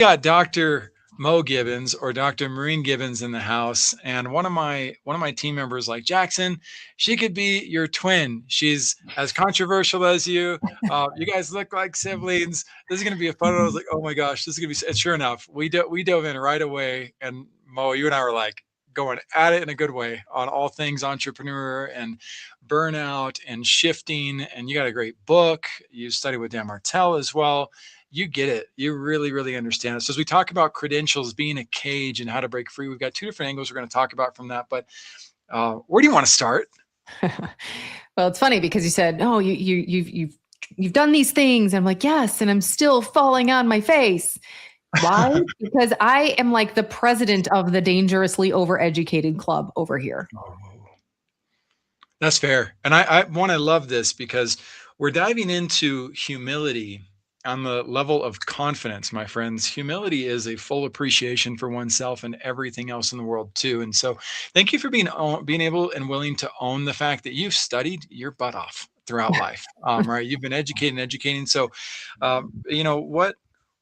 got Dr. Mo Gibbons or Dr. Maureen Gibbons in the house, and one of my team members like Jackson, she could be your twin. She's as controversial as you. You guys look like siblings. This is gonna be a fun one. I was like, oh my gosh, this is gonna be. And sure enough, we dove in right away, and Mo, you and I were like going at it in a good way on all things entrepreneur and burnout and shifting. And you got a great book. You studied with Dan Martell as well. You get it. You really, really understand it. So as we talk about credentials being a cage and how to break free, we've got two different angles we're going to talk about from that. But where do you want to start? Well, it's funny because you said, "Oh, you've done these things." I'm like, "Yes," and I'm still falling on my face. Why? Because I am like the president of the dangerously overeducated club over here. Oh, that's fair. And I love this because we're diving into humility on the level of confidence, my friends. Humility is a full appreciation for oneself and everything else in the world too. And so thank you for being able and willing to own the fact that you've studied your butt off throughout life. Right. You've been educating. So,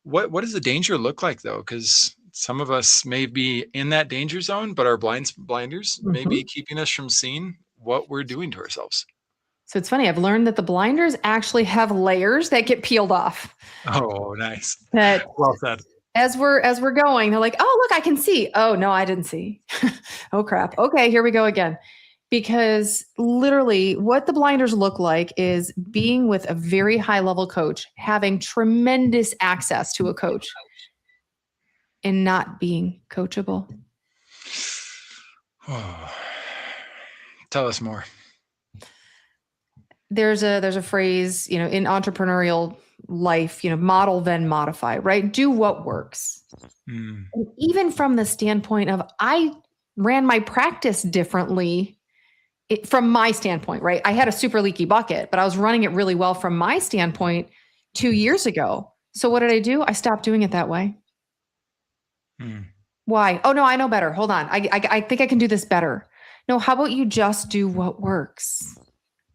what does the danger look like though? Because some of us may be in that danger zone, but our blinders may be keeping us from seeing what we're doing to ourselves. So it's funny. I've learned that the blinders actually have layers that get peeled off. Oh, nice. That Well said. as we're going, they're like, "Oh, look, I can see." Oh, no, I didn't see. Oh, crap. Okay, here we go again. Because literally what the blinders look like is being with a very high level coach, having tremendous access to a coach and not being coachable. Oh, tell us more. There's a phrase, in entrepreneurial life, model then modify, right? Do what works. Mm. And even from the standpoint of I ran my practice differently from my standpoint, right? I had a super leaky bucket, but I was running it really well from my standpoint 2 years ago. So what did I do? I stopped doing it that way. Mm. Why? Oh no, I know better. Hold on. I think I can do this better. No, how about you just do what works?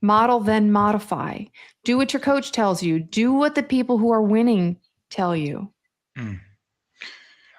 Model, then modify. Do what your coach tells you. Do what the people who are winning tell you. Mm.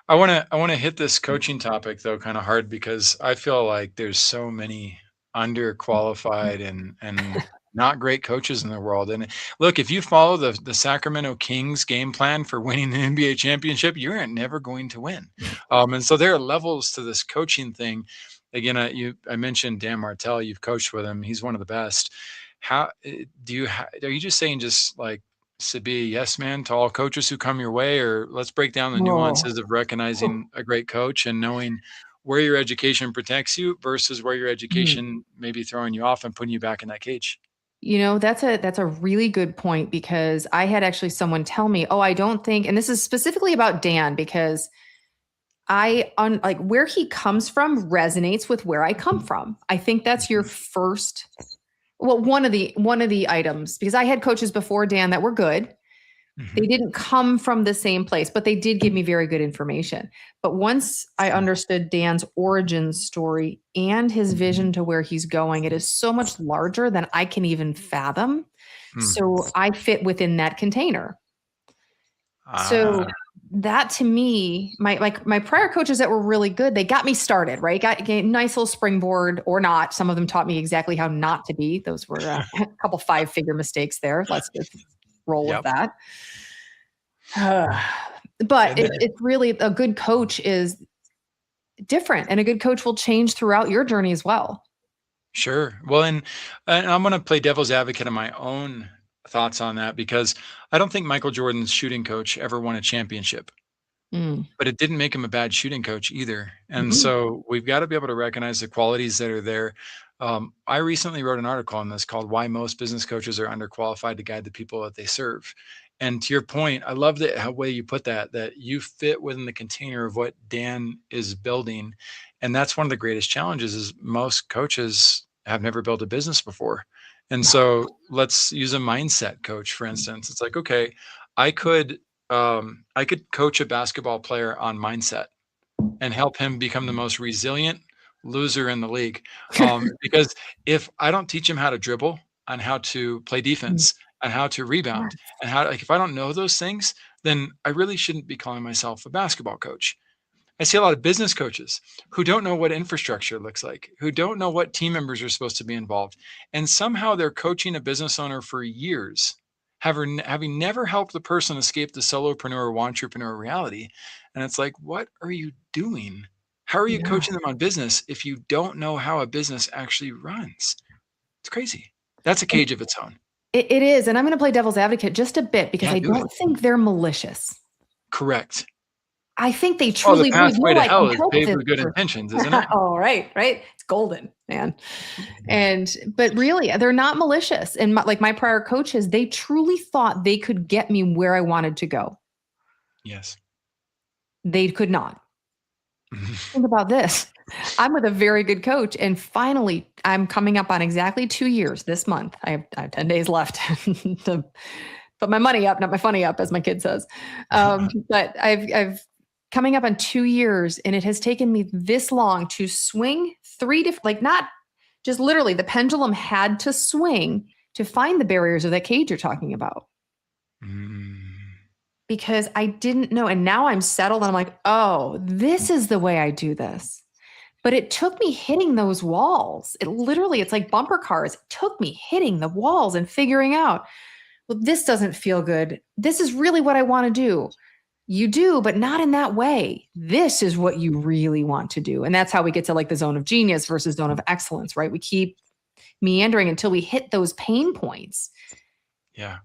I want to hit this coaching topic though kind of hard because I feel like there's so many underqualified and not great coaches in the world. And look, if you follow the Sacramento Kings game plan for winning the NBA championship, you're never going to win. And so there are levels to this coaching thing. Again, I mentioned Dan Martell. You've coached with him. He's one of the best. How are you just saying just like to be a yes man to all coaches who come your way, or let's break down the nuances of recognizing a great coach and knowing where your education protects you versus where your education may be throwing you off and putting you back in that cage? That's a really good point because I had actually someone tell me, "Oh, I don't think," and this is specifically about Dan because like where he comes from resonates with where I come from. I think that's your first, well, one of the items, because I had coaches before Dan that were good. They didn't come from the same place, but they did give me very good information. But once I understood Dan's origin story and his vision to where he's going, it is so much larger than I can even fathom. So I fit within that container. So that to me, my prior coaches that were really good, they got me started, right? Got a nice little springboard or not. Some of them taught me exactly how not to be. Those were a couple 5-figure mistakes there. Let's just roll with that. But it's really a good coach is different, and a good coach will change throughout your journey as well. Sure. Well, and I'm going to play devil's advocate on my own thoughts on that because I don't think Michael Jordan's shooting coach ever won a championship, but it didn't make him a bad shooting coach either. And so we've got to be able to recognize the qualities that are there. I recently wrote an article on this called "Why Most Business Coaches Are Underqualified to Guide the People That They Serve." And to your point, I love the way you put that you fit within the container of what Dan is building. And that's one of the greatest challenges is most coaches have never built a business before. And so let's use a mindset coach, for instance. It's like, okay, I could coach a basketball player on mindset and help him become the most resilient loser in the league. Because if I don't teach him how to dribble and how to play defense and how to rebound and how, like, if I don't know those things, then I really shouldn't be calling myself a basketball coach. I see a lot of business coaches who don't know what infrastructure looks like, who don't know what team members are supposed to be involved. And somehow they're coaching a business owner for years, having never helped the person escape the solopreneur or entrepreneur reality. And it's like, what are you doing? How are you Yeah. coaching them on business if you don't know how a business actually runs? It's crazy. That's a cage of its own. It is. And I'm going to play devil's advocate just a bit because Yeah, I do it. don't think they're malicious. Correct. I think they Oh, the truly believe, pathway no, to I can hell is help paved this with good person. intentions, isn't it? Oh, right. It's golden, man. But really, they're not malicious. And my prior coaches, they truly thought they could get me where I wanted to go. Yes. They could not. Think about this. I'm with a very good coach, and finally, I'm coming up on exactly 2 years this month. I have 10 days left to put my money up, not my funny up, as my kid says. But I've coming up on 2 years, and it has taken me this long to swing 3 different, like not just literally, the pendulum had to swing to find the barriers of that cage you're talking about. Because I didn't know. And now I'm settled and I'm like, oh, this is the way I do this. But it took me hitting those walls. It's like bumper cars. It took me hitting the walls and figuring out, well, this doesn't feel good. This is really what I want to do. You do, but not in that way. This is what you really want to do. And that's how we get to like the zone of genius versus zone of excellence, right? We keep meandering until we hit those pain points. Yeah.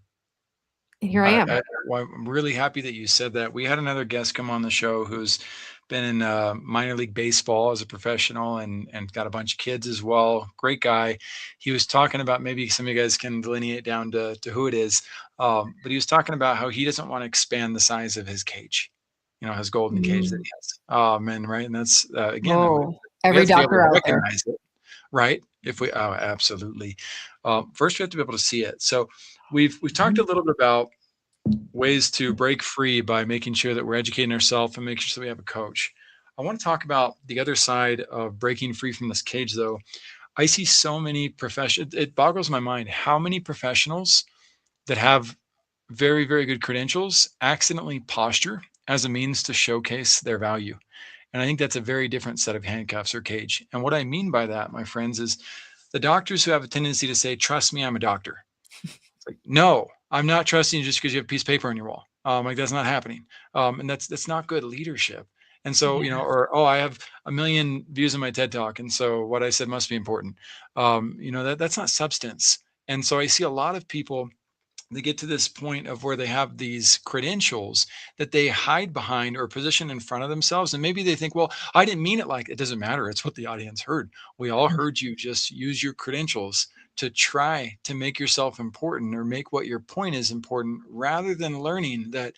And here I am. I'm really happy that you said that. We had another guest come on the show who's been in minor league baseball as a professional and got a bunch of kids as well. Great guy. He was talking about, maybe some of you guys can delineate down to who it is. But he was talking about how he doesn't want to expand the size of his cage, his golden cage that he has. Right. And that's, again, every doctor out there. It, right? Absolutely. First, we have to be able to see it. So we've talked a little bit about ways to break free by making sure that we're educating ourselves and making sure that we have a coach. I want to talk about the other side of breaking free from this cage, though. I see so many it boggles my mind how many professionals that have very, very good credentials accidentally posture as a means to showcase their value. And I think that's a very different set of handcuffs or cage. And what I mean by that, my friends, is the doctors who have a tendency to say, trust me, I'm a doctor. It's like, no, I'm not trusting you just because you have a piece of paper on your wall. Like that's not happening. And that's not good leadership. And so, I have 1 million views on my TED Talk. And so what I said must be important. That's not substance. And so I see a lot of people, they get to this point of where they have these credentials that they hide behind or position in front of themselves. And maybe they think, well, I didn't mean it like, it doesn't matter. It's what the audience heard. We all heard you just use your credentials to try to make yourself important or make what your point is important, rather than learning that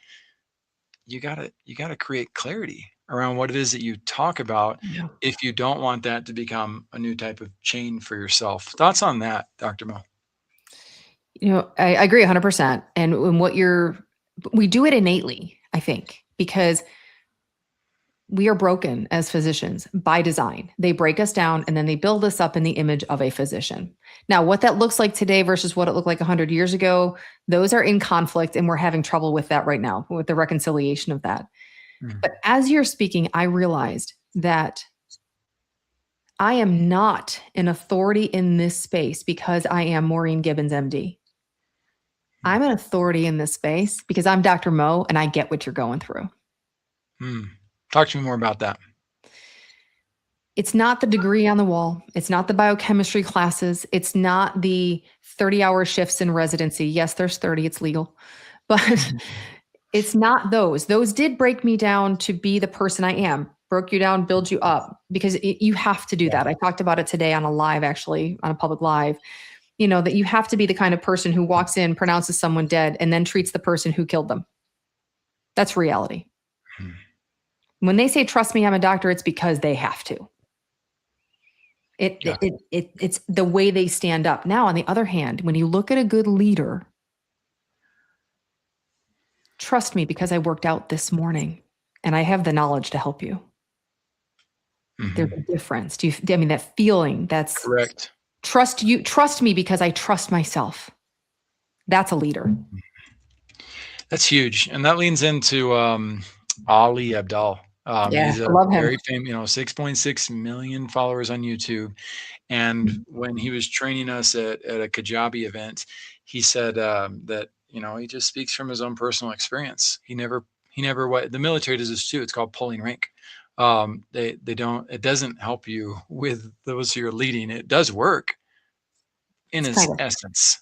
you gotta create clarity around what it is that you talk about if you don't want that to become a new type of chain for yourself. Thoughts on that, Dr. Mo? I agree 100%. And we do it innately, I think, because we are broken as physicians by design. They break us down and then they build us up in the image of a physician. Now, what that looks like today versus what it looked like 100 years ago, those are in conflict, and we're having trouble with that right now, with the reconciliation of that. But as you're speaking, I realized that I am not an authority in this space because I am Maureen Gibbons, MD. I'm an authority in this space because I'm Dr. Mo and I get what you're going through. Talk to me more about that. It's not the degree on the wall. It's not the biochemistry classes. It's not the 30-hour shifts in residency. Yes, there's 30, it's legal. But it's not those. Those did break me down to be the person I am. Broke you down, build you up, because you have to do that. I talked about it today on a live, actually, on a public live. That you have to be the kind of person who walks in, pronounces someone dead, and then treats the person who killed them. That's reality. When they say, trust me, I'm a doctor, it's because they have to. It's the way they stand up. Now, on the other hand, when you look at a good leader, trust me, because I worked out this morning and I have the knowledge to help you. There's a difference. That feeling, that's correct. Trust me because I trust myself. That's a leader. That's huge, and that leans into Ali Abdaal. Yeah, He's a I love him. very famous, 6.6 million followers on YouTube. And when he was training us at a Kajabi event, he said that he just speaks from his own personal experience. He never what the military does this too. It's called pulling rank. They don't. It doesn't help you with those who you're leading. It does work in It's its kind of essence,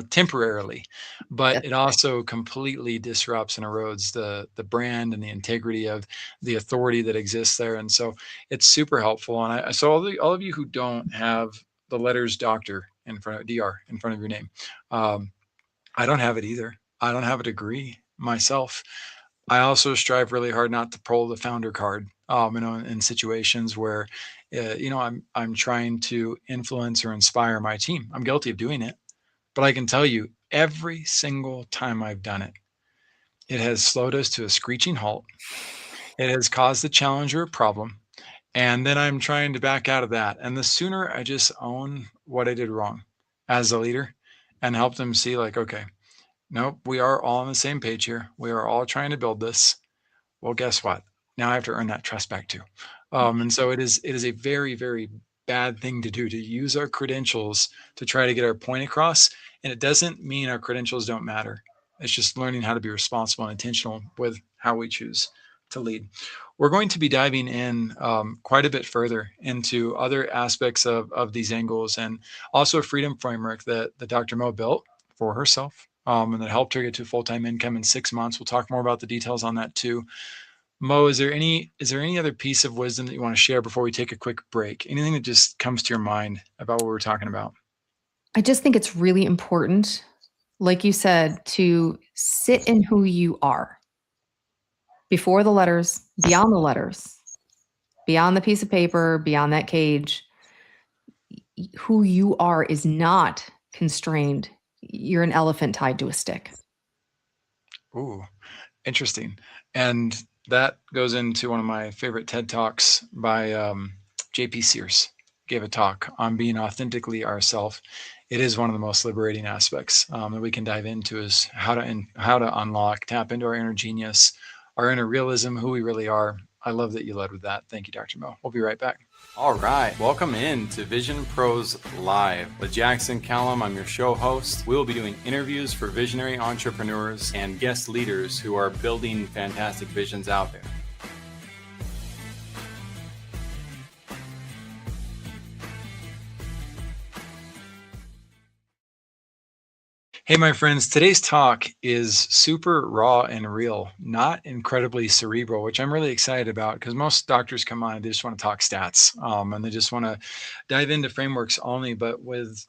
temporarily, but that's it also completely disrupts and erodes the brand and the integrity of the authority that exists there. And so it's super helpful. And so all of you who don't have the letters doctor in front of dr in front of your name, um, I don't have it either. I don't have a degree myself. I also strive really hard not to pull the founder card, in situations where, I'm trying to influence or inspire my team. I'm guilty of doing it, but I can tell you, every single time I've done it, it has slowed us to a screeching halt. It has caused the challenger a problem, and then I'm trying to back out of that. And the sooner I just own what I did wrong as a leader and help them see, like, okay, nope, we are all on the same page here. We are all trying to build this. Well, guess what? Now I have to earn that trust back too. And so it is a very, very bad thing to do, to use our credentials to try to get our point across. And it doesn't mean our credentials don't matter. It's just learning how to be responsible and intentional with how we choose to lead. We're going to be diving in quite a bit further into other aspects of these angles, and also a freedom framework that Dr. Mo built for herself, and that helped her get to full-time income in 6 months. We'll talk more about the details on that too. Mo, is there any other piece of wisdom that you want to share before we take a quick break? Anything that just comes to your mind about what we're talking about? I just think it's really important, like you said, to sit in who you are before the letters, beyond the piece of paper, beyond that cage. Who you are is not constrained. You're an elephant tied to a stick. Ooh, interesting. And that goes into one of my favorite TED Talks by JP Sears. Gave a talk on being authentically ourselves. It is one of the most liberating aspects that we can dive into, is how to unlock, tap into our inner genius, our inner realism, who we really are. I love that you led with that. Thank you, Dr. Mo. We'll be right back. All right, welcome in to Vision Pros Live with Jackson Calame. I'm your show host. We will be doing interviews for visionary entrepreneurs and guest leaders who are building fantastic visions out there. Hey, my friends, today's talk is super raw and real, not incredibly cerebral, which I'm really excited about, because most doctors come on and they just want to talk stats, and they just want to dive into frameworks only. But with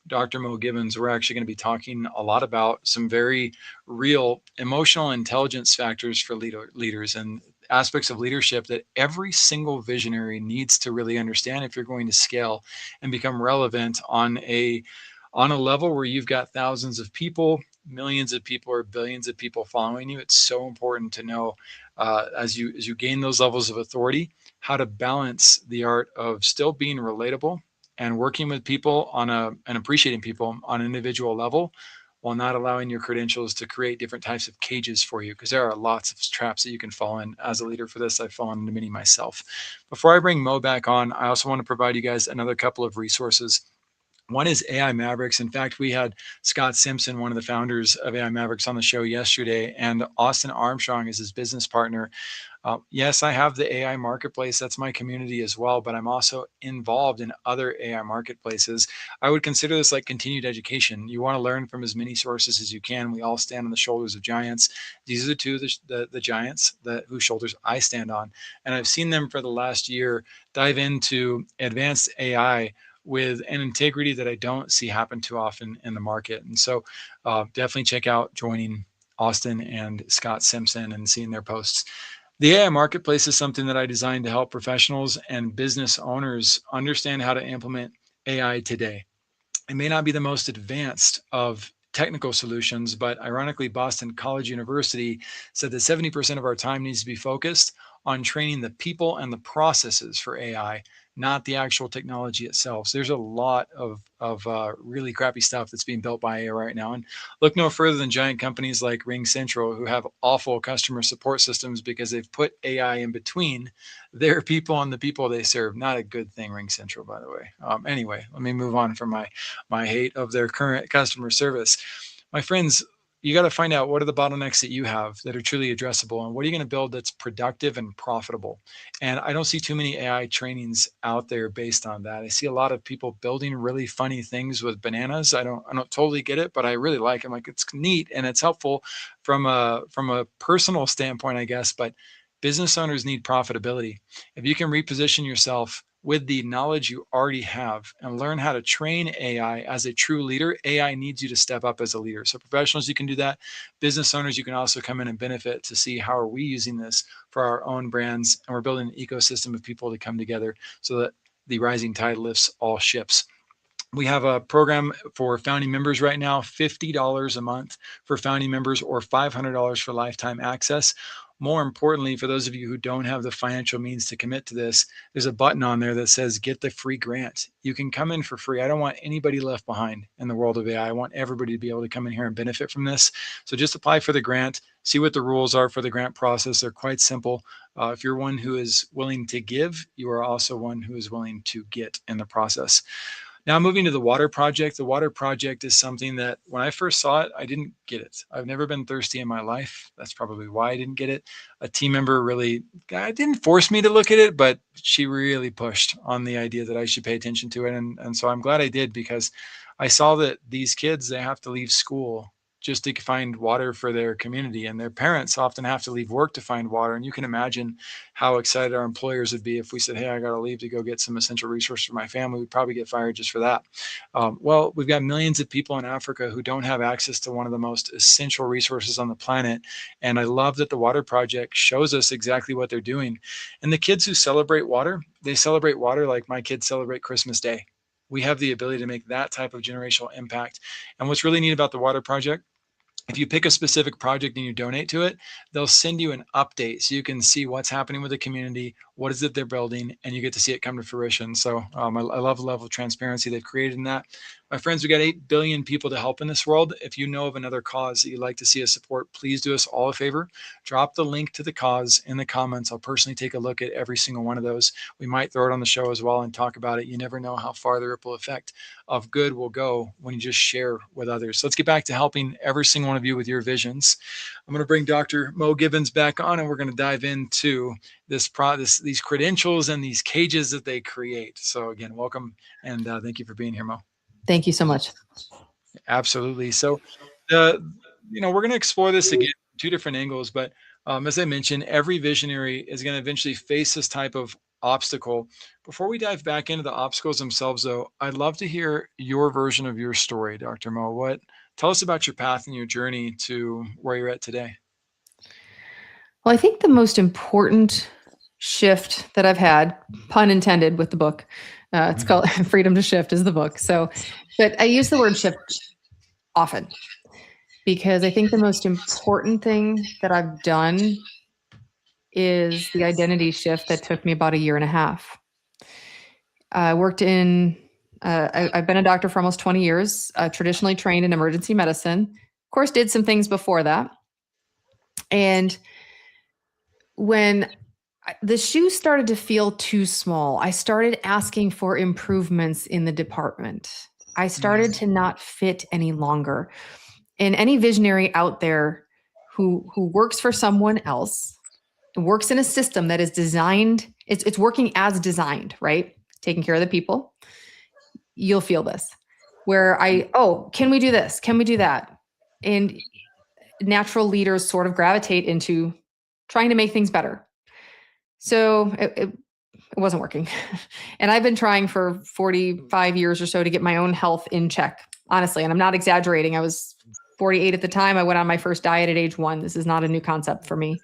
Dr. Mo Gibbons, we're actually going to be talking a lot about some very real emotional intelligence factors for leaders, and aspects of leadership that every single visionary needs to really understand if you're going to scale and become relevant on a level where you've got thousands of people, millions of people, or billions of people following you. It's so important to know, as you gain those levels of authority, how to balance the art of still being relatable and working with people and appreciating people on an individual level, while not allowing your credentials to create different types of cages for you, because there are lots of traps that you can fall in. As a leader for this, I've fallen into many myself. Before I bring Mo back on, I also want to provide you guys another couple of resources. One is AI Mavericks. In fact, we had Scott Simpson, one of the founders of AI Mavericks, on the show yesterday, and Austin Armstrong is his business partner. Yes, I have the AI marketplace. That's my community as well, but I'm also involved in other AI marketplaces. I would consider this like continued education. You want to learn from as many sources as you can. We all stand on the shoulders of giants. These are the two the giants whose shoulders I stand on. And I've seen them for the last year dive into advanced AI with an integrity that I don't see happen too often in the market. And so definitely check out joining Austin and Scott Simpson and seeing their posts. The AI marketplace is something that I designed to help professionals and business owners understand how to implement AI today. It may not be the most advanced of technical solutions, but ironically, Boston College University said that 70% of our time needs to be focused on training the people and the processes for AI, not the actual technology itself. So there's a lot of really crappy stuff that's being built by AI right now. And look no further than giant companies like Ring Central, who have awful customer support systems because they've put AI in between their people and the people they serve. Not a good thing, Ring Central, by the way. Anyway, let me move on from my hate of their current customer service. My friends, you got to find out what are the bottlenecks that you have that are truly addressable, and what are you going to build that's productive and profitable. And I don't see too many AI trainings out there based on that. I see a lot of people building really funny things with bananas. I don't totally get it, but I really like it. Like, it's neat and it's helpful from a personal standpoint, I guess. But business owners need profitability. If you can reposition yourself with the knowledge you already have and learn how to train AI as a true leader, AI needs you to step up as a leader. So professionals, you can do that. Business owners, you can also come in and benefit to see how are we using this for our own brands. And we're building an ecosystem of people to come together so that the rising tide lifts all ships. We have a program for founding members right now, $50 a month for founding members, or $500 for lifetime access. More importantly, for those of you who don't have the financial means to commit to this, there's a button on there that says get the free grant. You can come in for free. I don't want anybody left behind in the world of AI. I want everybody to be able to come in here and benefit from this. So just apply for the grant, see what the rules are for the grant process. They're quite simple. If you're one who is willing to give, you are also one who is willing to get in the process. Now, moving to the water project. The water project is something that when I first saw it, I didn't get it. I've never been thirsty in my life. That's probably why I didn't get it. A team member really didn't force me to look at it, but she really pushed on the idea that I should pay attention to it. And so I'm glad I did, because I saw that these kids, they have to leave school just to find water for their community. And their parents often have to leave work to find water. And you can imagine how excited our employers would be if we said, hey, I got to leave to go get some essential resources for my family. We'd probably get fired just for that. Well, we've got millions of people in Africa who don't have access to one of the most essential resources on the planet. And I love that the Water Project shows us exactly what they're doing. And the kids who celebrate water, they celebrate water like my kids celebrate Christmas Day. We have the ability to make that type of generational impact. And what's really neat about the Water Project, if you pick a specific project and you donate to it, they'll send you an update so you can see what's happening with the community, what is it they're building, and you get to see it come to fruition. So I love the level of transparency they've created in that. My friends, we got 8 billion people to help in this world. If you know of another cause that you'd like to see us support, please do us all a favor. Drop the link to the cause in the comments. I'll personally take a look at every single one of those. We might throw it on the show as well and talk about it. You never know how far the ripple effect of good will go when you just share with others. So let's get back to helping every single one of you with your visions. I'm going to bring Dr. Mo Gibbons back on, and we're going to dive into these credentials and these cages that they create. So again, welcome, and thank you for being here, Mo. Thank you so much. Absolutely. So, we're going to explore this again from 2 different angles, but as I mentioned, every visionary is going to eventually face this type of obstacle. Before we dive back into the obstacles themselves, though, I'd love to hear your version of your story, Dr. Mo. Tell us about your path and your journey to where you're at today. Well, I think the most important shift that I've had, pun intended with the book, it's called Freedom to Shift is the book. So, but I use the word shift often because I think the most important thing that I've done is the identity shift that took me about 1.5 years. I worked I've been a doctor for almost 20 years, traditionally trained in emergency medicine. Of course, did some things before that. And when the shoes started to feel too small, I started asking for improvements in the department. I started to not fit any longer. And any visionary out there who works for someone else, works in a system that is designed, it's working as designed, right? Taking care of the people, you'll feel this. Where can we do this? Can we do that? And natural leaders sort of gravitate into trying to make things better. So it wasn't working. And I've been trying for 45 years or so to get my own health in check, honestly. And I'm not exaggerating. I was 48 at the time. I went on my first diet at age 1. This is not a new concept for me.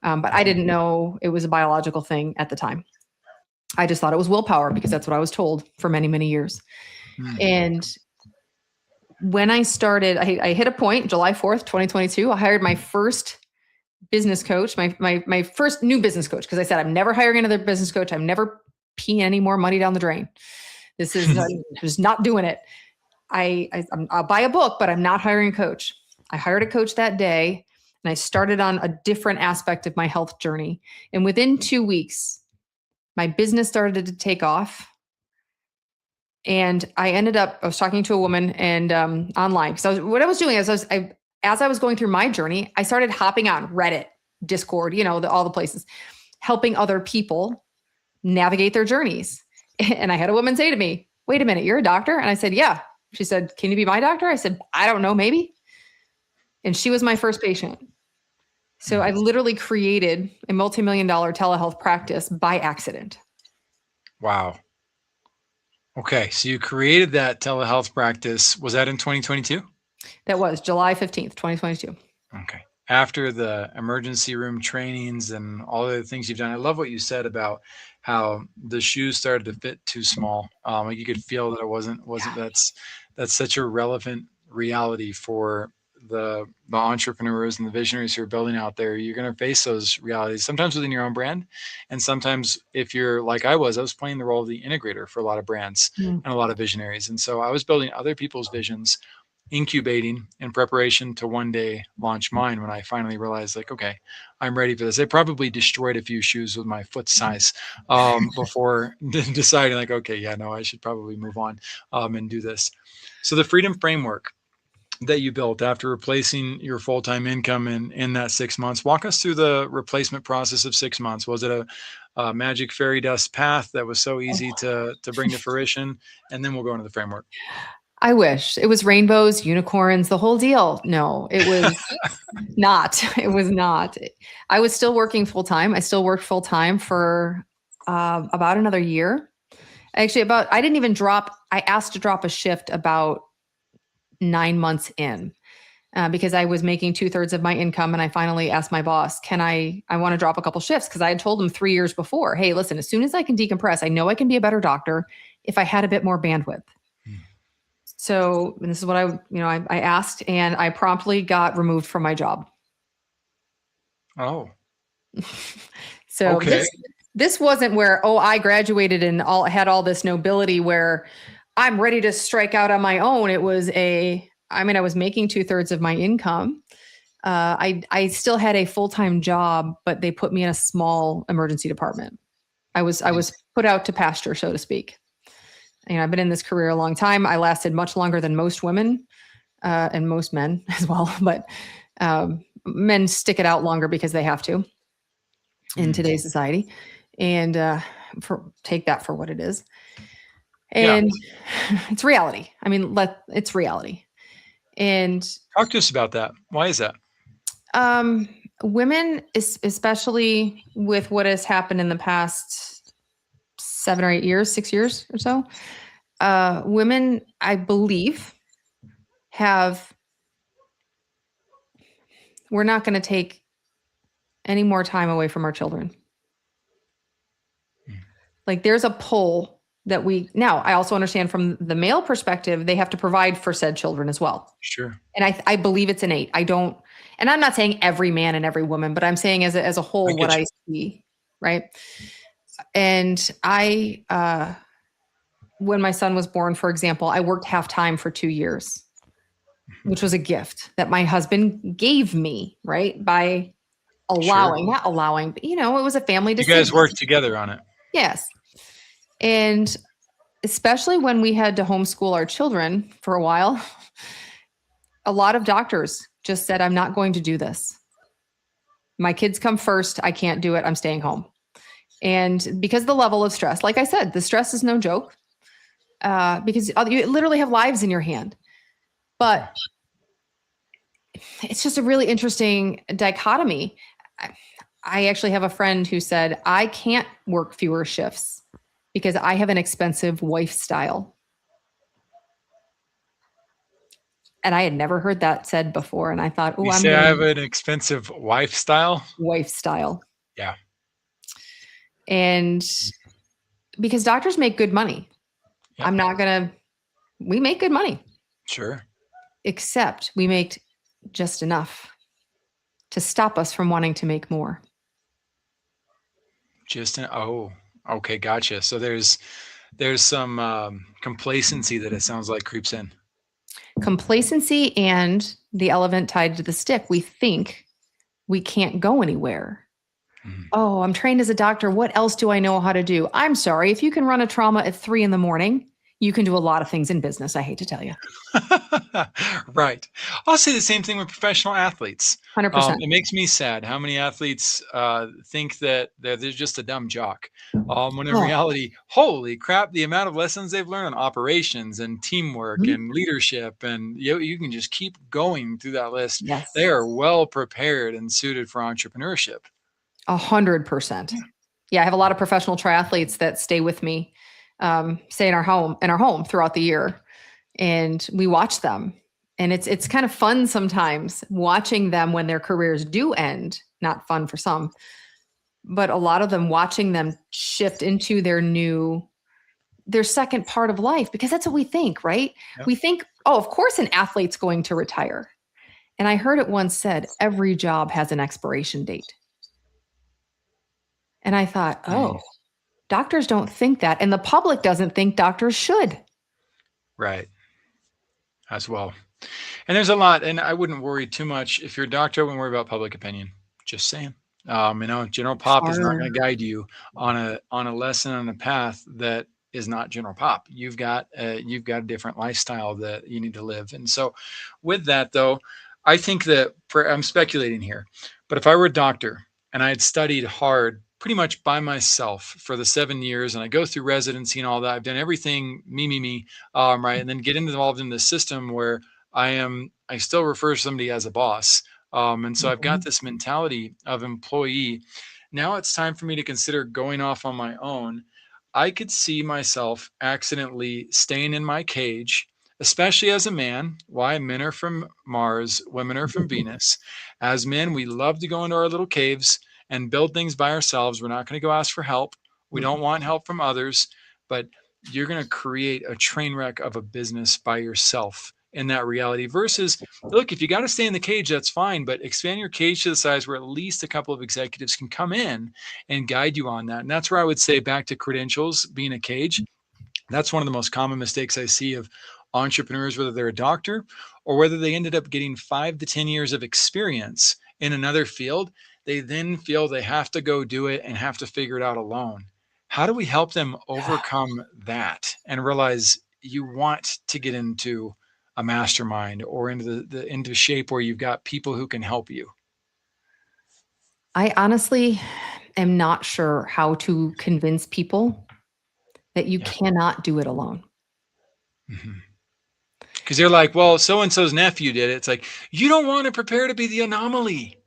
But I didn't know it was a biological thing at the time. I just thought it was willpower because that's what I was told for many, many years. And when I started, I hit a point, July 4th, 2022, I hired my first business coach, my first new business coach, because I said, I'm never hiring another business coach. I'm never peeing any more money down the drain. This is just not doing it. I'll buy a book, but I'm not hiring a coach. I hired a coach that day, and I started on a different aspect of my health journey. And within 2 weeks, my business started to take off. And I was talking to a woman and online, because what I was doing is as I was going through my journey, I started hopping on Reddit, Discord, all the places, helping other people navigate their journeys. And I had a woman say to me, "Wait a minute, you're a doctor?" And I said, "Yeah." She said, "Can you be my doctor?" I said, "I don't know, maybe." And she was my first patient. So I literally created a multi-million-dollar telehealth practice by accident. Wow. Okay. So you created that telehealth practice. Was that in 2022? That was July 15th, 2022. Okay. After the emergency room trainings and all the things you've done, I love what you said about how the shoes started to fit too small. Like you could feel that it wasn't. That's such a relevant reality for the entrepreneurs and the visionaries who are building out there. You're going to face those realities sometimes within your own brand, and sometimes if you're like I was playing the role of the integrator for a lot of brands and a lot of visionaries, and so I was building other people's visions, incubating in preparation to one day launch mine when I finally realized, like, okay, I'm ready for this. I probably destroyed a few shoes with my foot size before deciding, like, okay, yeah, no, I should probably move on and do this. So the freedom framework that you built after replacing your full-time income in that 6 months, walk us through the replacement process of 6 months. Was it a magic fairy dust path that was so easy to bring to fruition? And then we'll go into the framework. I wish it was rainbows, unicorns, the whole deal. No, it was not. It was not. I was still working full time. I still worked full time for about another year. Actually, I didn't even drop. I asked to drop a shift about 9 months in because I was making 2/3 of my income, and I finally asked my boss, "Can I want to drop a couple shifts?" Because I had told him 3 years before, "Hey, listen, as soon as I can decompress, I know I can be a better doctor if I had a bit more bandwidth." So this is what I asked, and I promptly got removed from my job. Oh, so okay. This wasn't where, I graduated and had all this nobility where I'm ready to strike out on my own. It was I was making 2/3 of my income. I still had a full-time job, but they put me in a small emergency department. I was put out to pasture, so to speak. I've been in this career a long time. I lasted much longer than most women and most men as well. But men stick it out longer because they have to in today's society. And take that for what it is. And it's reality. It's reality. And talk to us about that. Why is that? Women, especially with what has happened in the past 7 or 8 years, 6 years or so, women, I believe, we're not going to take any more time away from our children. Like there's a pull that now I also understand from the male perspective, they have to provide for said children as well. Sure. And I believe it's innate. And I'm not saying every man and every woman, but I'm saying as a whole, what I see, right? And when my son was born, for example, I worked half-time for 2 years, which was a gift that my husband gave me, right? By not allowing, but it was a family decision. You guys worked together on it. Yes. And especially when we had to homeschool our children for a while, a lot of doctors just said, "I'm not going to do this. My kids come first. I can't do it. I'm staying home." And because the level of stress, like I said, the stress is no joke because you literally have lives in your hand. But it's just a really interesting dichotomy. I actually have a friend who said, "I can't work fewer shifts because I have an expensive wife style." And I had never heard that said before. And I thought, I have an expensive wife style. Wife style. Yeah. And because doctors make good money, we make good money. Sure. Except we make just enough to stop us from wanting to make more. Okay, gotcha. So there's some complacency that it sounds like creeps in. Complacency and the elephant tied to the stick. We think we can't go anywhere. Mm-hmm. Oh, I'm trained as a doctor. What else do I know how to do? I'm sorry. If you can run a trauma at 3 a.m, you can do a lot of things in business. I hate to tell you. Right. I'll say the same thing with professional athletes. 100%. It makes me sad how many athletes think that they're just a dumb jock. When in reality, holy crap, the amount of lessons they've learned on operations and teamwork and leadership, and you can just keep going through that list. Yes. They are well prepared and suited for entrepreneurship. 100%. Yeah, I have a lot of professional triathletes that stay with me, stay in our home throughout the year, and we watch them. And it's kind of fun sometimes watching them when their careers do end. Not fun for some, but a lot of them, watching them shift into their second part of life, because that's what we think, right? Yep. We think, oh, of course an athlete's going to retire. And I heard it once said, every job has an expiration date. And I thought, doctors don't think that. And the public doesn't think doctors should. Right. As well. And there's a lot, and I wouldn't worry too much. If you're a doctor, I wouldn't worry about public opinion. Just saying. General pop is not going to guide you on a lesson, on a path that is not general pop. You've got a different lifestyle that you need to live. And so with that, though, I think that I'm speculating here, but if I were a doctor and I had studied hard pretty much by myself for the 7 years, and I go through residency and all that, I've done everything me, right? And then get involved in the system where I still refer to somebody as a boss. And so I've got this mentality of employee. Now it's time for me to consider going off on my own. I could see myself accidentally staying in my cage, especially as a man. Why? Men are from Mars, women are from Venus. As men, we love to go into our little caves and build things by ourselves. We're not going to go ask for help. We don't want help from others, but you're going to create a train wreck of a business by yourself in that reality versus, look, if you got to stay in the cage, that's fine, but expand your cage to the size where at least a couple of executives can come in and guide you on that. And that's where I would say, back to credentials being a cage. That's one of the most common mistakes I see of entrepreneurs, whether they're a doctor or whether they ended up getting 5 to 10 years of experience in another field. They then feel they have to go do it and have to figure it out alone. How do we help them overcome that and realize you want to get into a mastermind or into shape where you've got people who can help you? I honestly am not sure how to convince people that you cannot do it alone. Because they're like, well, so-and-so's nephew did it. It's like, you don't want to prepare to be the anomaly.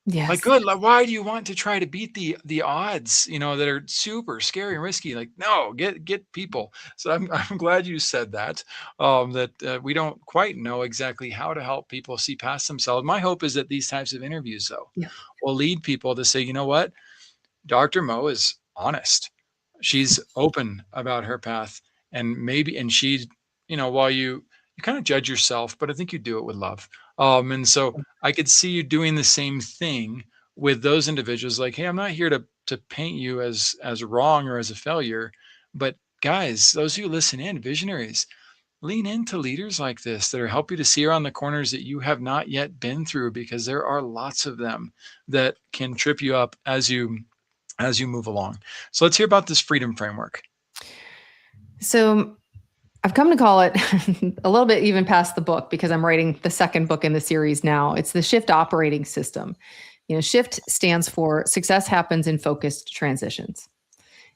Yes. Like, good. Like, why do you want to try to beat the odds, that are super scary and risky? Like, no, get people. So I'm glad you said that, that we don't quite know exactly how to help people see past themselves. My hope is that these types of interviews, though, will lead people to say, you know what? Dr. Mo is honest. She's open about her path, and she, while you kind of judge yourself, but I think you do it with love. And so I could see you doing the same thing with those individuals. Like, hey, I'm not here to paint you as wrong or as a failure, but guys, those who listen in, visionaries, lean into leaders like this that are help you to see around the corners that you have not yet been through, because there are lots of them that can trip you up as you move along. So let's hear about this freedom framework. So I've come to call it a little bit even past the book, because I'm writing the second book in the series now. It's the SHIFT operating system. SHIFT stands for Success Happens in Focused Transitions.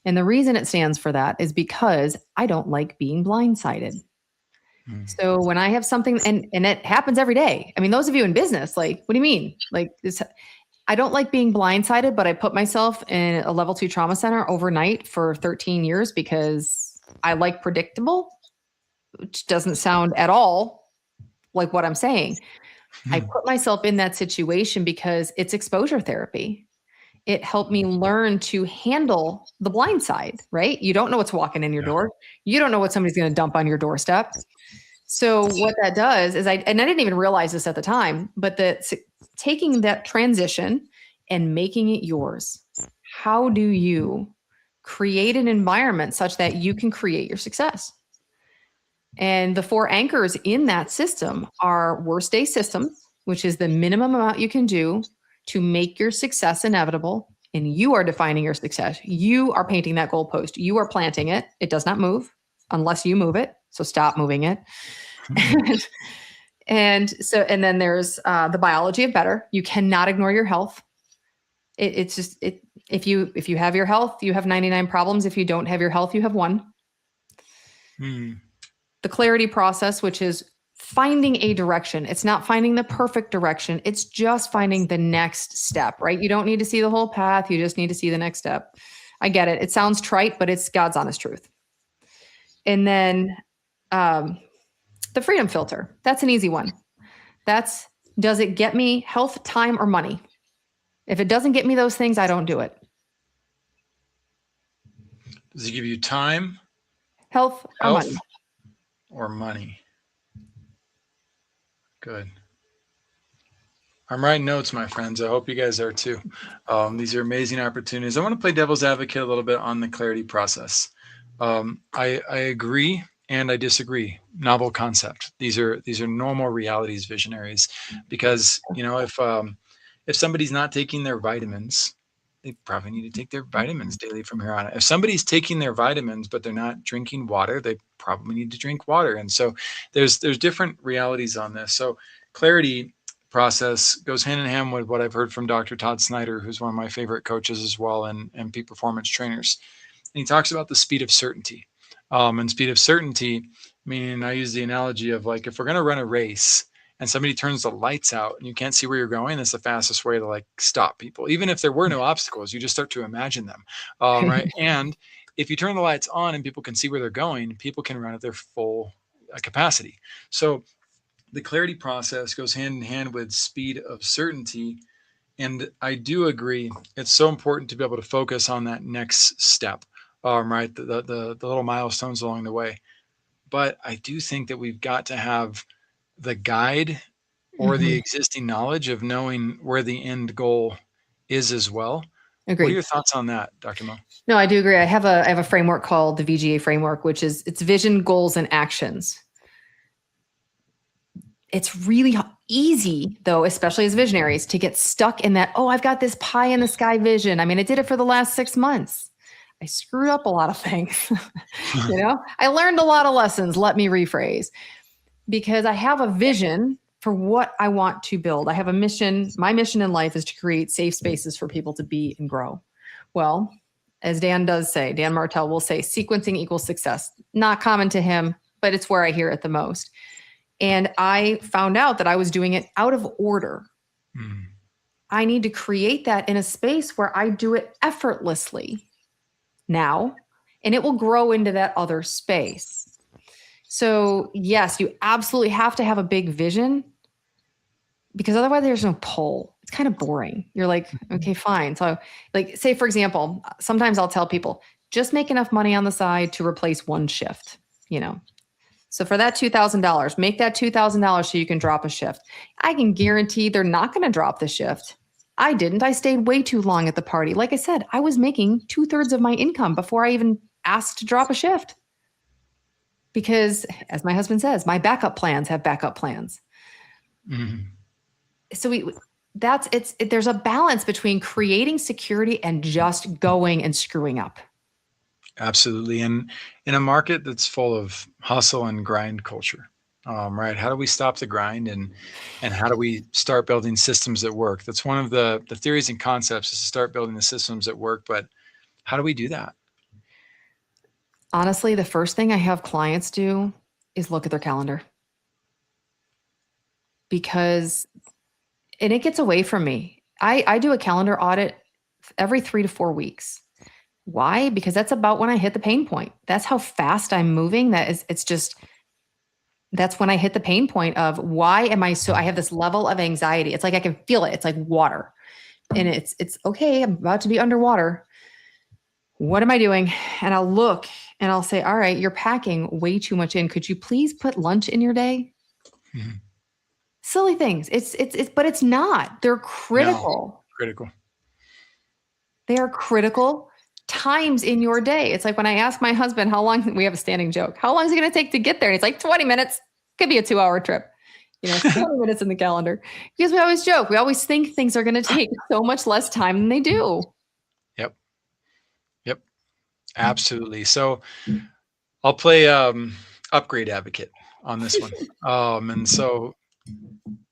And the reason it stands for that is because I don't like being blindsided. So when I have something, and it happens every day. I mean, those of you in business, like, what do you mean? Like this, I don't like being blindsided, but I put myself in a level 2 trauma center overnight for 13 years because I like predictable, which doesn't sound at all like what I'm saying. I put myself in that situation because it's exposure therapy. It helped me learn to handle the blind side, right? You don't know what's walking in your door. You don't know what somebody's going to dump on your doorstep. So what that does is, I didn't even realize this at the time, but the taking that transition and making it yours. How do you create an environment such that you can create your success? And the 4 anchors in that system are worst day systems, which is the minimum amount you can do to make your success inevitable. And you are defining your success. You are painting that goalpost. You are planting it. It does not move unless you move it. So stop moving it. And then there's the biology of better. You cannot ignore your health. If you have your health, you have 99 problems. If you don't have your health, you have 1. The clarity process, which is finding a direction. It's not finding the perfect direction. It's just finding the next step, right? You don't need to see the whole path. You just need to see the next step. I get it. It sounds trite, but it's God's honest truth. And then the freedom filter. That's an easy one. Does it get me health, time, or money? If it doesn't get me those things, I don't do it. Does it give you time, health, or money? Or money? Good. I'm writing notes, my friends. I hope you guys are too. These are amazing opportunities. I want to play devil's advocate a little bit on the clarity process. I agree and I disagree. Novel concept. These are normal realities, visionaries, because if somebody's not taking their vitamins, they probably need to take their vitamins daily from here on out. If somebody's taking their vitamins, but they're not drinking water, they probably need to drink water. And so there's different realities on this. So clarity process goes hand in hand with what I've heard from Dr. Todd Snyder, who's one of my favorite coaches as well, and peak performance trainers. And he talks about the speed of certainty. And speed of certainty, meaning I use the analogy of like, if we're going to run a race, and somebody turns the lights out and you can't see where you're going, that's the fastest way to like stop people. Even if there were no obstacles, you just start to imagine them, right? And if you turn the lights on and people can see where they're going, people can run at their full capacity. So the clarity process goes hand in hand with speed of certainty. And I do agree, it's so important to be able to focus on that next step, right? The little milestones along the way. But I do think that we've got to have the guide or the existing knowledge of knowing where the end goal is as well. Agreed. What are your thoughts on that, Dr. Mo? No, I do agree. I have a framework called the VGA framework, which is it's vision, goals, and actions. It's really easy, though, especially as visionaries, to get stuck in that, I've got this pie in the sky vision. I mean, I did it for the last 6 months. I screwed up a lot of things. I learned a lot of lessons. Let me rephrase. Because I have a vision for what I want to build. I have a mission. My mission in life is to create safe spaces for people to be and grow. Well, as Dan does say, Dan Martell will say, sequencing equals success. Not common to him, but it's where I hear it the most. And I found out that I was doing it out of order. I need to create that in a space where I do it effortlessly now, and it will grow into that other space. So yes, you absolutely have to have a big vision, because otherwise there's no pull. It's kind of boring. You're like, okay, fine. So like, say for example, sometimes I'll tell people, just make enough money on the side to replace 1 shift, So for that $2,000, make that $2,000 so you can drop a shift. I can guarantee they're not going to drop the shift. I didn't. I stayed way too long at the party. Like I said, I was making 2/3 of my income before I even asked to drop a shift. Because as my husband says, my backup plans have backup plans. So there's a balance between creating security and just going and screwing up. Absolutely. And in a market that's full of hustle and grind culture, right? How do we stop the grind and how do we start building systems that work? That's one of the theories and concepts, is to start building the systems that work. But how do we do that? Honestly, the first thing I have clients do is look at their calendar. And it gets away from me. I do a calendar audit every 3 to 4 weeks. Why? Because that's about when I hit the pain point. That's how fast I'm moving. That's when I hit the pain point of why am I I have this level of anxiety. It's like I can feel it. It's like water. And it's okay, I'm about to be underwater. What am I doing? And I'll look and I'll say, all right, you're packing way too much in. Could you please put lunch in your day? Silly things. But it's not. They're No, critical. critical. They are critical times in your day. It's like when I ask my husband how long, we have a standing joke, how long is it going to take to get there? And he's like, 20 minutes. Could be a 2-hour trip. 20 minutes in the calendar. Because we always joke. We always think things are going to take so much less time than they do. Yep. Yep. Absolutely. So I'll play upgrade advocate on this one. And so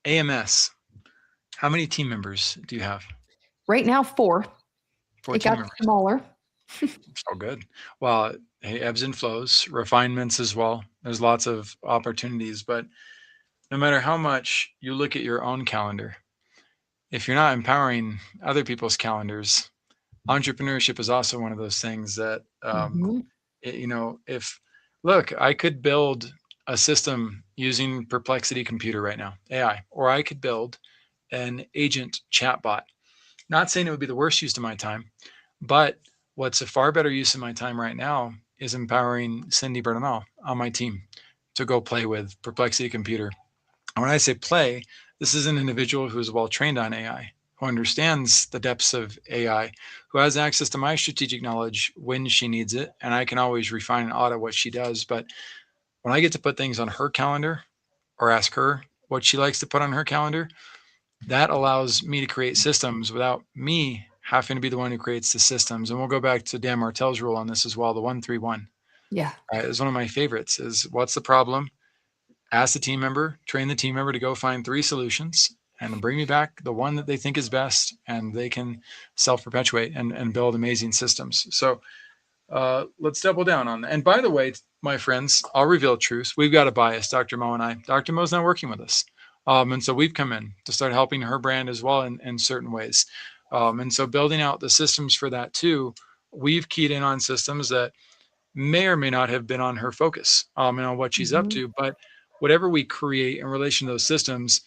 AMS, how many team members do you have? Right now, 4. 4 it team got members. smaller. So good. Well, hey, ebbs and flows, refinements as well. There's lots of opportunities, but no matter how much you look at your own calendar, if you're not empowering other people's calendars, entrepreneurship is also one of those things that, if look, I could build a system using Perplexity Computer right now, AI, or I could build an agent chatbot. Not saying it would be the worst use of my time, but what's a far better use of my time right now is empowering Cindy Bernal on my team to go play with Perplexity Computer. And when I say play, this is an individual who is well trained on AI, who understands the depths of AI, who has access to my strategic knowledge when she needs it. And I can always refine and audit what she does. But when I get to put things on her calendar or ask her what she likes to put on her calendar, that allows me to create systems without me having to be the one who creates the systems. And we'll go back to Dan Martell's rule on this as well, the 1-3-1. Yeah. Is one of my favorites. Is what's the problem? Ask the team member, train the team member to go find 3 solutions and bring me back the one that they think is best, and they can self-perpetuate and build amazing systems. So let's double down on that. And by the way, my friends, I'll reveal truth. We've got a bias, Dr. Mo and I. Dr. Mo's not working with us. And so we've come in to start helping her brand as well in certain ways. And so building out the systems for that too, we've keyed in on systems that may or may not have been on her focus and on what she's up to. But whatever we create in relation to those systems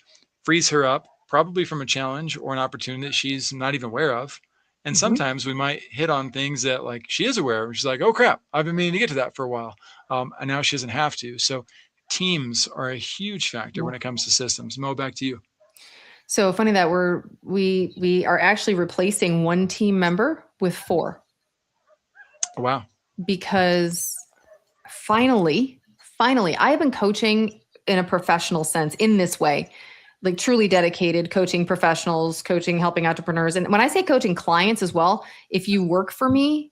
frees her up, probably from a challenge or an opportunity that she's not even aware of. And sometimes we might hit on things that like she is aware of. She's like, oh crap, I've been meaning to get to that for a while. And now she doesn't have to. So teams are a huge factor when it comes to systems. Mo, back to you. So funny that we are actually replacing 1 team member with 4. Wow. Because finally, I have been coaching in a professional sense in this way, like truly dedicated coaching professionals, coaching, helping entrepreneurs. And when I say coaching clients as well, if you work for me,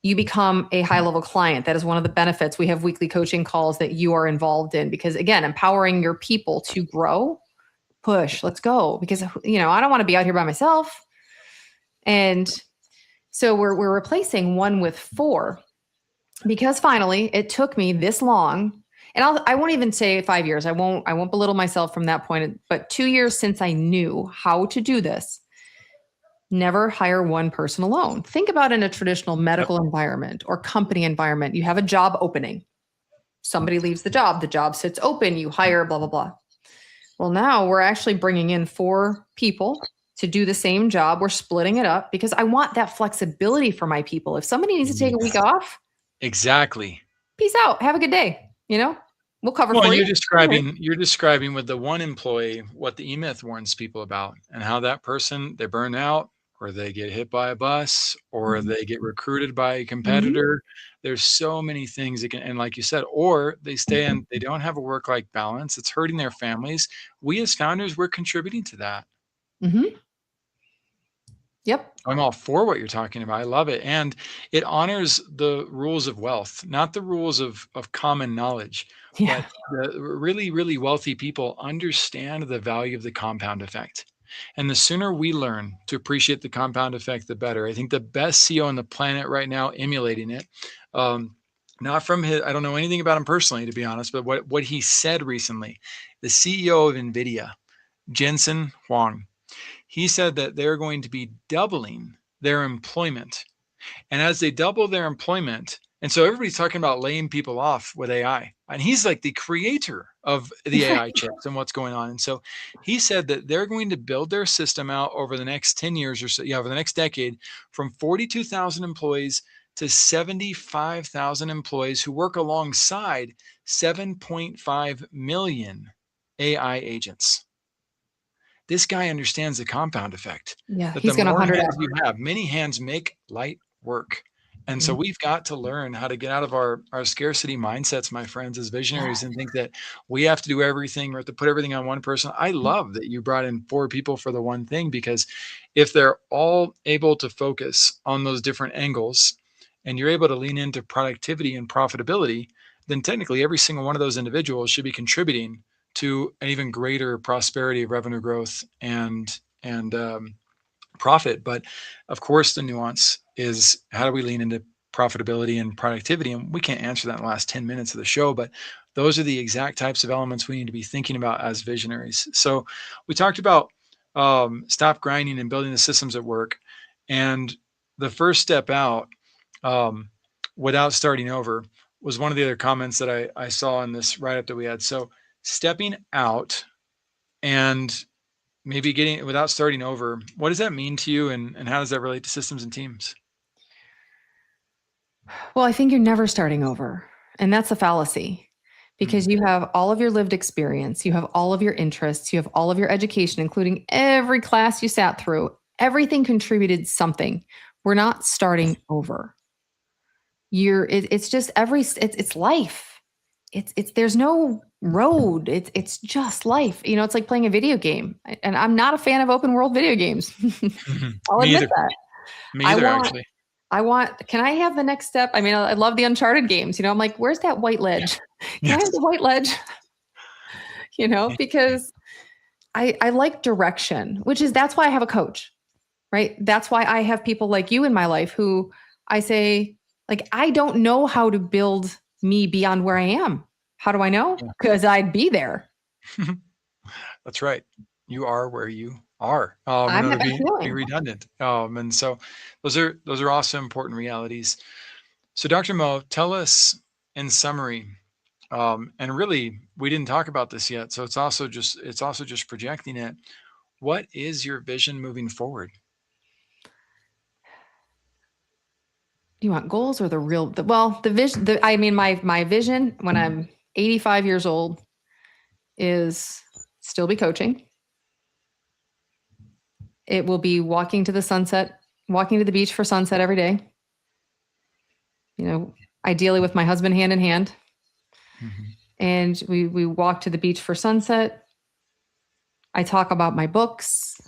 you become a high level client. That is one of the benefits. We have weekly coaching calls that you are involved in because again, empowering your people to grow, push, let's go. Because, I don't want to be out here by myself. And so we're replacing 1 with 4 because finally it took me this long. And I won't even say 5 years. I won't belittle myself from that point, but 2 years since I knew how to do this. Never hire one person alone. Think about in a traditional medical environment or company environment. You have a job opening. Somebody leaves the job sits open, you hire, blah, blah, blah. Well, now we're actually bringing in 4 people to do the same job. We're splitting it up because I want that flexibility for my people. If somebody needs to take a week off, exactly. Peace out. Have a good day. We'll cover for you. You're describing with the 1 employee what the E-Myth warns people about and how that person, they burn out or they get hit by a bus or they get recruited by a competitor. There's so many things that can, and like you said, or they stay and they don't have a work-life balance. It's hurting their families. We as founders, we're contributing to that. Yep. I'm all for what you're talking about. I love it. And it honors the rules of wealth, not the rules of common knowledge. Yeah. But the really, really wealthy people understand the value of the compound effect. And the sooner we learn to appreciate the compound effect, the better. I think the best CEO on the planet right now emulating it, not from his, I don't know anything about him personally, to be honest, but what he said recently, the CEO of NVIDIA, Jensen Huang, he said that they're going to be doubling their employment. And as they double their employment, and so everybody's talking about laying people off with AI. And he's like the creator of the AI chips and what's going on. And so he said that they're going to build their system out over the next 10 years or so, over the next decade, from 42,000 employees to 75,000 employees who work alongside 7.5 million AI agents. this guy understands the compound effect, Yeah, that the he's gonna more 100 hands up. you have, many hands make light work. And so we've got to learn how to get out of our scarcity mindsets, my friends, as visionaries, and think that we have to do everything or to put everything on one person. I love that you brought in 4 people for the one thing, because if they're all able to focus on those different angles and you're able to lean into productivity and profitability, then technically every single one of those individuals should be contributing to an even greater prosperity of revenue growth and profit. But of course, the nuance is, how do we lean into profitability and productivity? And we can't answer that in the last 10 minutes of the show, but those are the exact types of elements we need to be thinking about as visionaries. So we talked about stop grinding and building the systems at work. And the first step out, um, without starting over, was one of the other comments that I saw in this write up that we had. So stepping out and maybe getting without starting over, what does that mean to you, and how does that relate to systems and teams? Well, I think you're never starting over. And that's a fallacy, because Mm, you have all of your lived experience, you have all of your interests, you have all of your education, including every class you sat through. Everything contributed something. We're not starting over. It's just it's life. It's there's no road. It's just life. It's like playing a video game. And I'm not a fan of open world video games. I'll me admit either. that. Me I either, want actually. can I have the next step? I mean, I love the Uncharted games. I'm like, where's that white Yeah. ledge? Can I have Yes. the white ledge? Because I like direction, that's why I have a coach, right? That's why I have people like you in my life who I say, like, I don't know how to build me beyond where I am. How do I know? Yeah. Because I'd be there. That's right. You are where you are. In I'm order at to my be ceiling. redundant. And so those are also important realities. So Dr. Mo, tell us in summary, and really we didn't talk about this yet, so it's also just projecting it. What is your vision moving forward? Do you want goals or the vision? I mean, my vision when I'm 85 years old is still be coaching. It will be walking to the beach for sunset every day. Ideally with my husband hand in hand. Mhm. And we walk to the beach for sunset. I talk about my books.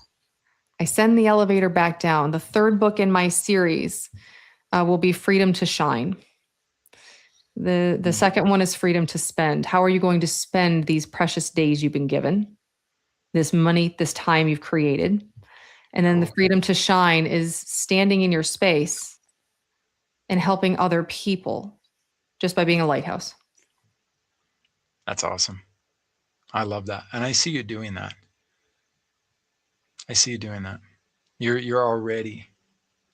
I send the elevator back down. The third book in my series will be Freedom to Shine. The second one is Freedom to Spend. How are you going to spend these precious days you've been given? This money, this time you've created. And then the Cool. Freedom to Shine is standing in your space and helping other people just by being a lighthouse. That's awesome. I love that. And I see you doing that. I see you doing that. You're already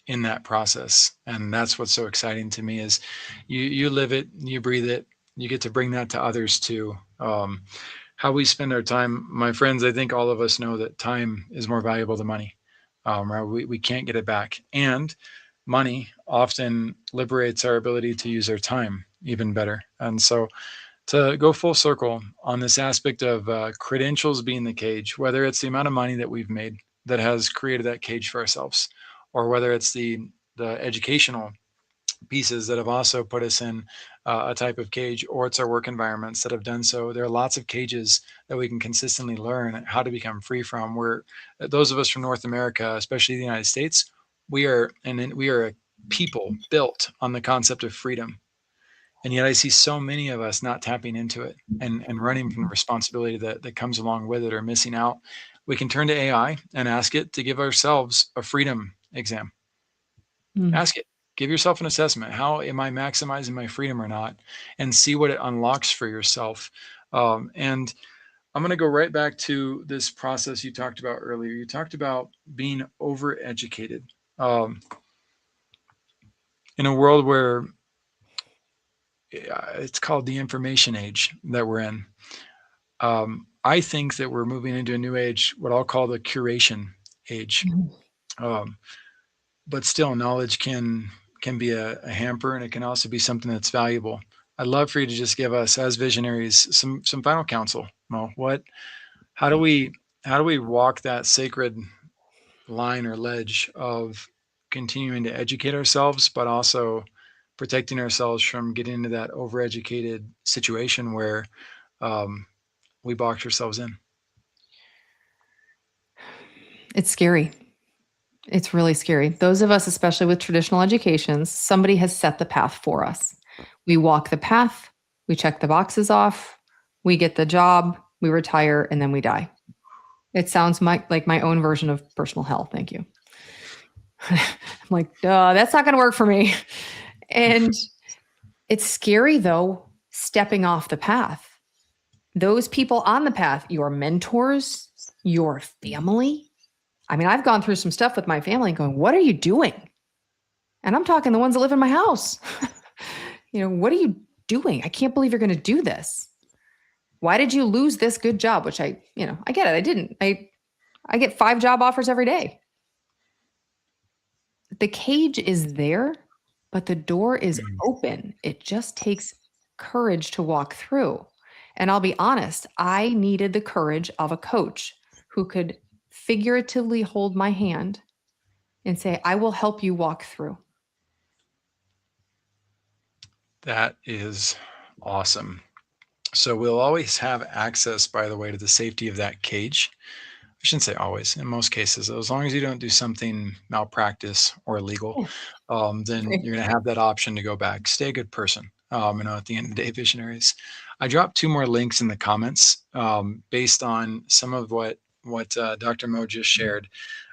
in that process. And that's what's so exciting to me is you live it, you breathe it, you get to bring that to others too. How we spend our time, my friends, I think all of us know that time is more valuable than money. Right? We can't get it back. And money often liberates our ability to use our time even better. And so to go full circle on this aspect of credentials being the cage, whether it's the amount of money that we've made that has created that cage for ourselves, or whether it's the educational pieces that have also put us in a type of cage, or it's our work environments that have done so. There are lots of cages that we can consistently learn how to become free from. Where those of us from North America, especially the United States, we are a people built on the concept of freedom. And yet I see so many of us not tapping into it and running from the responsibility that comes along with it, or missing out. We can turn to AI and ask it to give ourselves a freedom exam. Mm. Ask it. Give yourself an assessment. How am I maximizing my freedom or not? And see what it unlocks for yourself. And I'm going to go right back to this process you talked about earlier. You talked about being overeducated in a world where it's called the information age that we're in. I think that we're moving into a new age, what I'll call the curation age. Mhm. Um, but still, knowledge can be a hamper, and it can also be something that's valuable. I'd love for you to just give us, as visionaries, some final counsel. Mo, how do we how do we walk that sacred line or ledge of continuing to educate ourselves, but also protecting ourselves from getting into that overeducated situation where we box ourselves in? It's scary. It's really scary. Those of us, especially with traditional educations, somebody has set the path for us. We walk the path, we check the boxes off, we get the job, we retire, and then we die. It sounds like my own version of personal hell. Thank you. I'm like, duh, that's not going to work for me. And it's scary, though, stepping off the path. Those people on the path, your mentors, your family. I mean, I've gone through some stuff with my family going, what are you doing? And I'm talking the ones that live in my house. What are you doing? I can't believe you're going to do this. Why did you lose this good job? Which I get it. I didn't. I get 5 job offers every day. The cage is there, but the door is open. It just takes courage to walk through. And I'll be honest, I needed the courage of a coach who could figuratively hold my hand and say, I will help you walk through. That is awesome. So we'll always have access, by the way, to the safety of that cage. I shouldn't say always, in most cases, as long as you don't do something malpractice or illegal, then you're going to have that option to go back. Stay a good person. At the end of the day, visionaries. I dropped 2 more links in the comments based on some of what Dr. Mo just shared.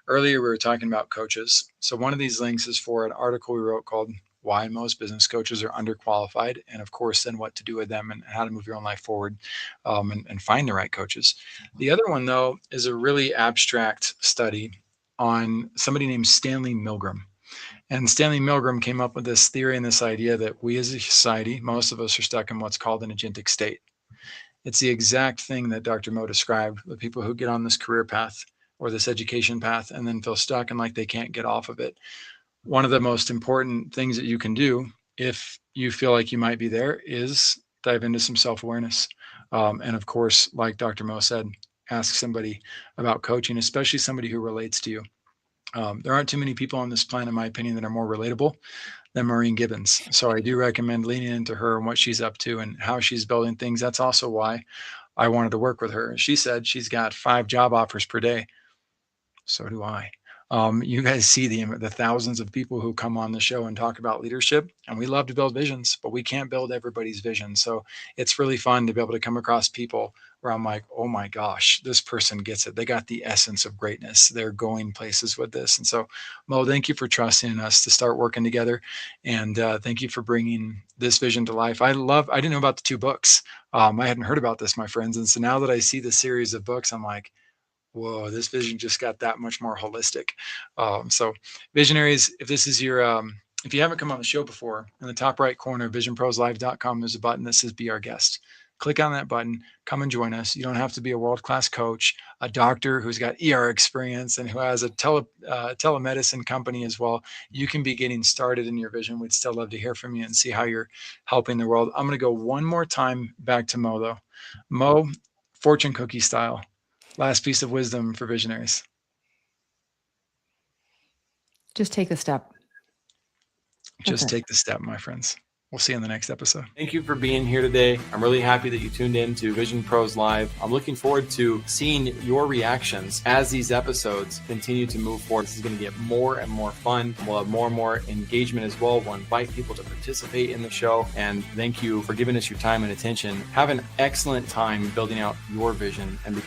Earlier, we were talking about coaches. So one of these links is for an article we wrote called Why Most Business Coaches Are Underqualified, and of course, then what to do with them and how to move your own life forward and find the right coaches. The other one, though, is a really abstract study on somebody named Stanley Milgram. And Stanley Milgram came up with this theory and this idea that we as a society, most of us are stuck in what's called an agentic state. It's the exact thing that Dr. Mo described, the people who get on this career path or this education path and then feel stuck and like they can't get off of it. One of the most important things that you can do if you feel like you might be there is dive into some self-awareness. And of course, like Dr. Mo said, ask somebody about coaching, especially somebody who relates to you. There aren't too many people on this planet, in my opinion, that are more relatable than Maureen Gibbons. So I do recommend leaning into her and what she's up to and how she's building things. That's also why I wanted to work with her. She said she's got 5 job offers per day. So do I. You guys see the thousands of people who come on the show and talk about leadership, and we love to build visions, but we can't build everybody's vision. So it's really fun to be able to come across people where I'm like, oh my gosh, this person gets it. They got the essence of greatness. They're going places with this. And so, Mo, thank you for trusting us to start working together. And thank you for bringing this vision to life. I didn't know about the 2 books. I hadn't heard about this, my friends. And so now that I see the series of books, I'm like, whoa, this vision just got that much more holistic. So visionaries, if this is your, if you haven't come on the show before, in the top right corner of visionproslive.com, there's a button that says be our guest. Click on that button, come and join us. You don't have to be a world-class coach, a doctor who's got ER experience and who has a telemedicine company as well. You can be getting started in your vision. We'd still love to hear from you and see how you're helping the world. I'm going to go one more time back to Mo, though. Mo, fortune cookie style. Last piece of wisdom for visionaries. Just take the step. Just take the step, my friends. We'll see you in the next episode. Thank you for being here today. I'm really happy that you tuned in to Vision Pros Live. I'm looking forward to seeing your reactions as these episodes continue to move forward. This is going to get more and more fun. We'll have more and more engagement as well. We'll invite people to participate in the show. And thank you for giving us your time and attention. Have an excellent time building out your vision and becoming